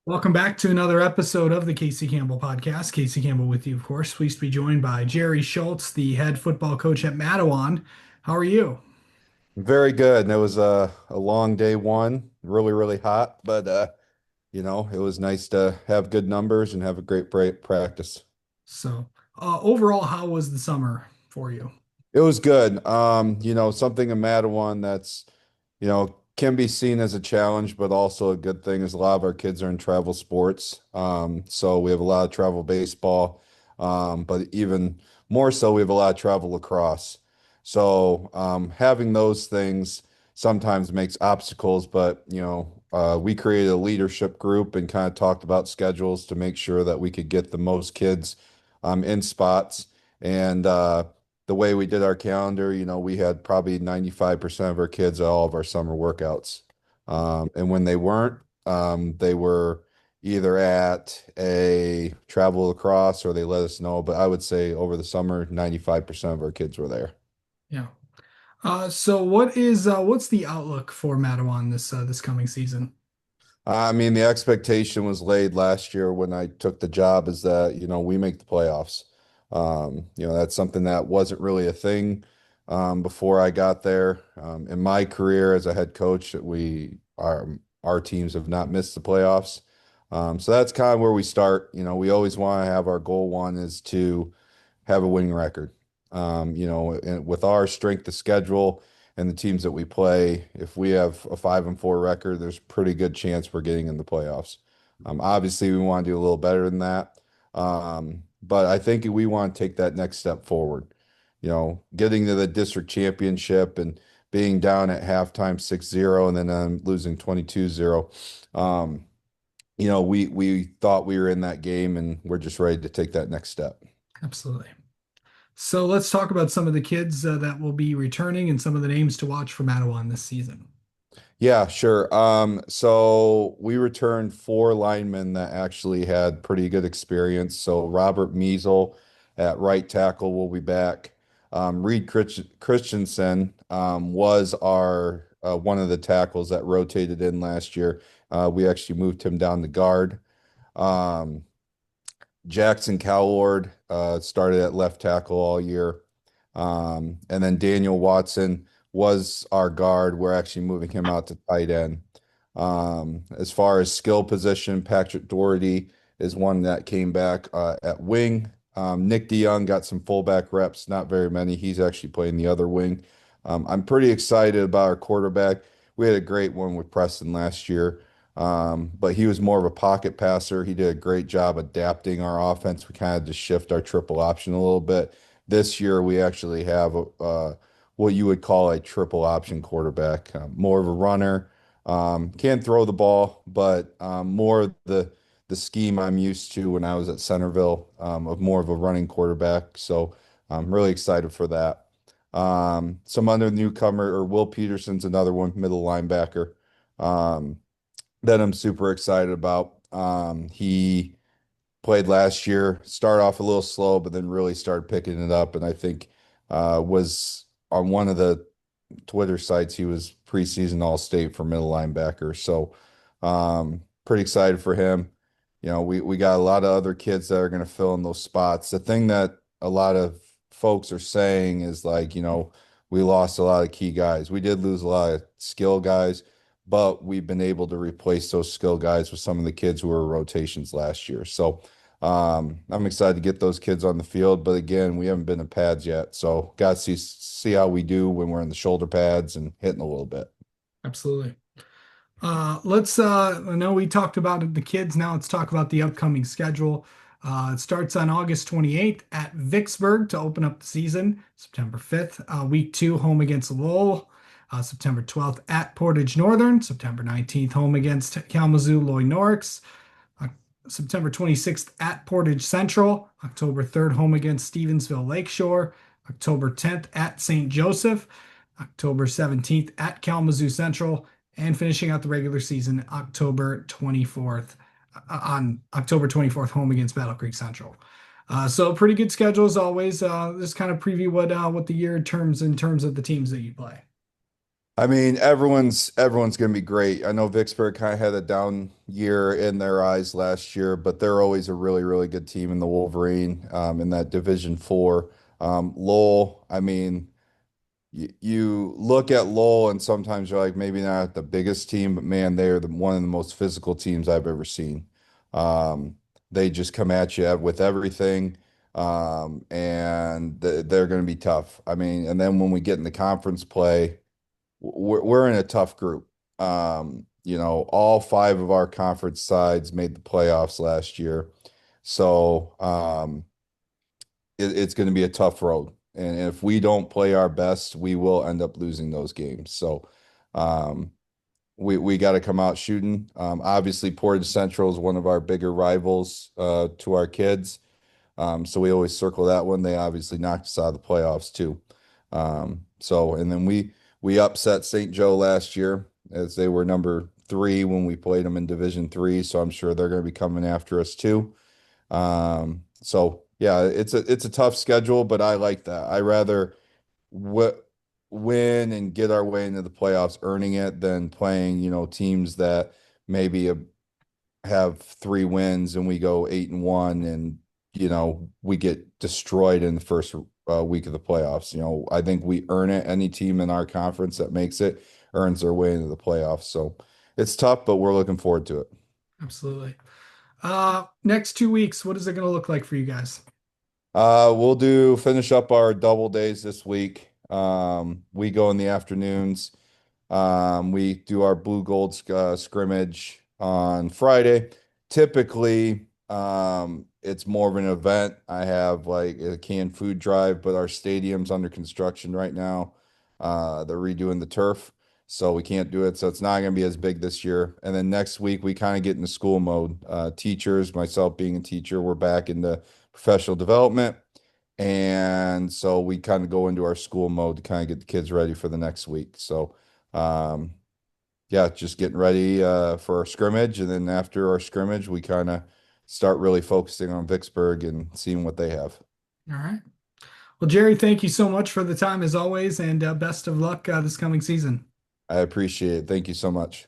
Welcome back to another episode of the Casey Campbell podcast. Casey Campbell with you, of course. Pleased to be joined by Jerry Schultz, the head football coach at Mattawan. How are you? Very good. And it was a long day one, really, really hot, but it was nice to have good numbers and have a great break practice. Overall, how was the summer for you? It was good. Something in Mattawan that's, can be seen as a challenge, but also a good thing is a lot of our kids are in travel sports. So we have a lot of travel baseball, but even more so, we have a lot of travel lacrosse. So having those things sometimes makes obstacles, but we created a leadership group and kind of talked about schedules to make sure that we could get the most kids in spots. And the way we did our calendar, we had probably 95% of our kids at all of our summer workouts. And when they weren't, they were either at a travel lacrosse or they let us know. But I would say over the summer, 95% of our kids were there. Yeah. What's the outlook for Mattawan this coming season? I mean, the expectation was laid last year when I took the job is that, we make the playoffs. That's something that wasn't really a thing before I got there. In my career as a head coach, our teams have not missed the playoffs. So that's kind of where we start. We always want to have our goal one is to have a winning record. And with our strength of schedule and the teams that we play, if we have a 5-4 record, there's a pretty good chance we're getting in the playoffs. Obviously, we want to do a little better than that. But I think we want to take that next step forward. Getting to the district championship and being down at halftime 6-0 and then losing 22-0. We thought we were in that game and we're just ready to take that next step. Absolutely. So let's talk about some of the kids that will be returning and some of the names to watch for Mattawan this season. Yeah, sure. So we returned four linemen that actually had pretty good experience. So Robert Measle at right tackle will be back. Reed Christensen was our one of the tackles that rotated in last year. We actually moved him down to guard. Um, Jackson Cowlord started at left tackle all year. And then Daniel Watson was our guard. We're actually moving him out to tight end. As far as skill position, Patrick Doherty is one that came back at wing. Nick DeYoung got some fullback reps, not very many. He's actually playing the other wing. I'm pretty excited about our quarterback. We had a great one with Preston last year. But he was more of a pocket passer. He did a great job adapting our offense. We kind of just shift our triple option a little bit. This year, we actually have what you would call a triple option quarterback, more of a runner. Can throw the ball, but more of the scheme I'm used to when I was at Centerville, of more of a running quarterback. So I'm really excited for that. Some other newcomer, or Will Peterson's another one, middle linebacker. Um, that I'm super excited about. He played last year, started off a little slow, but then really started picking it up. And I think was on one of the Twitter sites, he was preseason All-State for middle linebacker. So pretty excited for him. We got a lot of other kids that are going to fill in those spots. The thing that a lot of folks are saying is like, we lost a lot of key guys. We did lose a lot of skill guys, but we've been able to replace those skill guys with some of the kids who were rotations last year. So I'm excited to get those kids on the field. But again, we haven't been in pads yet. So got to see how we do when we're in the shoulder pads and hitting a little bit. Absolutely. I know we talked about the kids. Now let's talk about the upcoming schedule. It starts on August 28th at Vicksburg to open up the season. September 5th, week two, home against Lowell. September 12th at Portage Northern. September 19th, home against Kalamazoo Lloyd Norris. Uh, September 26th at Portage Central. October 3rd, home against Stevensville Lakeshore. October 10th at St. Joseph. October 17th at Kalamazoo Central and finishing out the regular season October 24th on October 24th home against Battle Creek Central. So pretty good schedule as always. Just kind of preview what the year terms in terms of the teams that you play. I mean, everyone's going to be great. I know Vicksburg kind of had a down year in their eyes last year, but they're always a really, really good team in the Wolverine, in that Division Four. Lowell, I mean, you look at Lowell and sometimes you're like, maybe not the biggest team, but man, they are one of the most physical teams I've ever seen. Um, they just come at you with everything, and they're going to be tough. I mean, and then when we get in the conference play, we're in a tough group. All five of our conference sides made the playoffs last year. So it's going to be a tough road. And if we don't play our best, we will end up losing those games. So um, we got to come out shooting. Obviously, Portage Central is one of our bigger rivals to our kids. So we always circle that one. They obviously knocked us out of the playoffs too. And then we upset St. Joe last year as they were number three when we played them in Division Three. So I'm sure they're going to be coming after us too. So yeah, it's a tough schedule, but I like that. I rather w win and get our way into the playoffs, earning it, than playing, teams that maybe have 3 wins and we go 8-1 and we get destroyed in the first week of the playoffs. I think we earn it. Any team in our conference that makes it earns their way into the playoffs. So it's tough, but we're looking forward to it. Absolutely. Next 2 weeks, what is it going to look like for you guys? We'll do finish up our double days this week. We go in the afternoons. We do our blue gold scrimmage on Friday. Typically, it's more of an event. I have like a canned food drive, but our stadium's under construction right now. They're redoing the turf, so we can't do it. So it's not going to be as big this year. And then next week, we kind of get into school mode. Teachers, myself being a teacher, we're back into professional development. And so we kind of go into our school mode to kind of get the kids ready for the next week. So, um, yeah, just getting ready for our scrimmage, and then after our scrimmage, we kind of start really focusing on Vicksburg and seeing what they have. All right. Well, Jerry, thank you so much for the time as always, and best of luck this coming season. I appreciate it. Thank you so much.